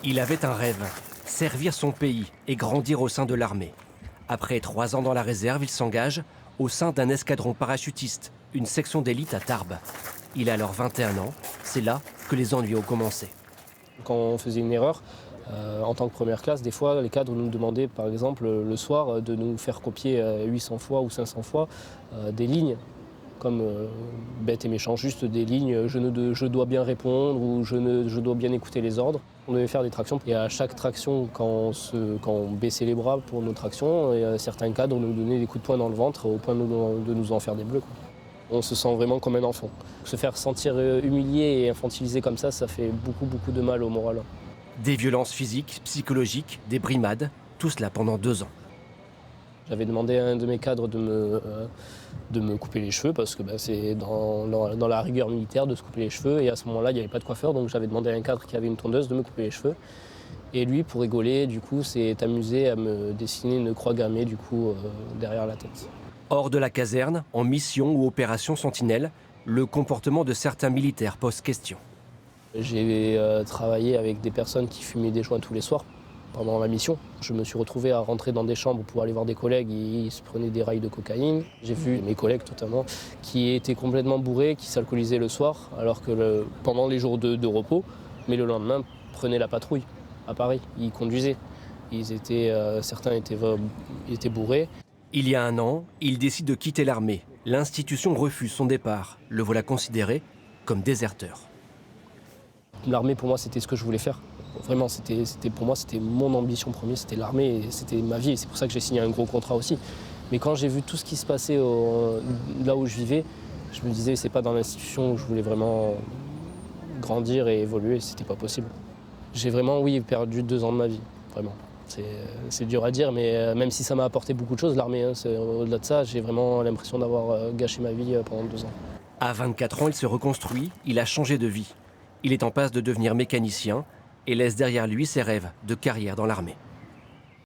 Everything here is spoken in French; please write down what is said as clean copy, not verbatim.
Il avait un rêve, servir son pays et grandir au sein de l'armée. Après 3 ans dans la réserve, il s'engage au sein d'un escadron parachutiste, une section d'élite à Tarbes. Il a alors 21 ans, c'est là que les ennuis ont commencé. Quand on faisait une erreur, en tant que première classe, des fois les cadres nous demandaient par exemple le soir de nous faire copier 800 fois ou 500 fois des lignes, comme bête et méchant, juste des lignes je dois bien répondre ou je dois bien écouter les ordres. On devait faire des tractions et à chaque traction, quand on baissait les bras pour nos tractions, certains cadres nous donnaient des coups de poing dans le ventre au point de nous en faire des bleus, quoi. On se sent vraiment comme un enfant. Se faire sentir humilié et infantilisé comme ça fait beaucoup de mal au moral. Des violences physiques, psychologiques, des brimades, tout cela pendant 2 ans. J'avais demandé à un de mes cadres de me couper les cheveux parce que c'est dans la rigueur militaire de se couper les cheveux et à ce moment-là il n'y avait pas de coiffeur, donc j'avais demandé à un cadre qui avait une tondeuse de me couper les cheveux. Et lui, pour rigoler, du coup, s'est amusé à me dessiner une croix gammée derrière la tête. Hors de la caserne, en mission ou opération Sentinelle, le comportement de certains militaires pose question. J'ai travaillé avec des personnes qui fumaient des joints tous les soirs pendant la mission. Je me suis retrouvé à rentrer dans des chambres pour aller voir des collègues, ils se prenaient des rails de cocaïne. J'ai vu mes collègues notamment qui étaient complètement bourrés, qui s'alcoolisaient le soir, alors que pendant les jours de repos, mais le lendemain, prenaient la patrouille à Paris. Ils conduisaient. Certains étaient bourrés. Il y a 1 an, il décide de quitter l'armée. L'institution refuse son départ. Le voilà considéré comme déserteur. L'armée, pour moi, c'était ce que je voulais faire. Vraiment, pour moi, c'était mon ambition première, c'était l'armée, et c'était ma vie. Et c'est pour ça que j'ai signé un gros contrat aussi. Mais quand j'ai vu tout ce qui se passait là où je vivais, je me disais, c'est pas dans l'institution où je voulais vraiment grandir et évoluer, c'était pas possible. J'ai vraiment, oui, perdu 2 ans de ma vie, vraiment. C'est dur à dire, mais même si ça m'a apporté beaucoup de choses, l'armée, au-delà de ça, j'ai vraiment l'impression d'avoir gâché ma vie pendant 2 ans. À 24 ans, il se reconstruit, il a changé de vie. Il est en passe de devenir mécanicien et laisse derrière lui ses rêves de carrière dans l'armée.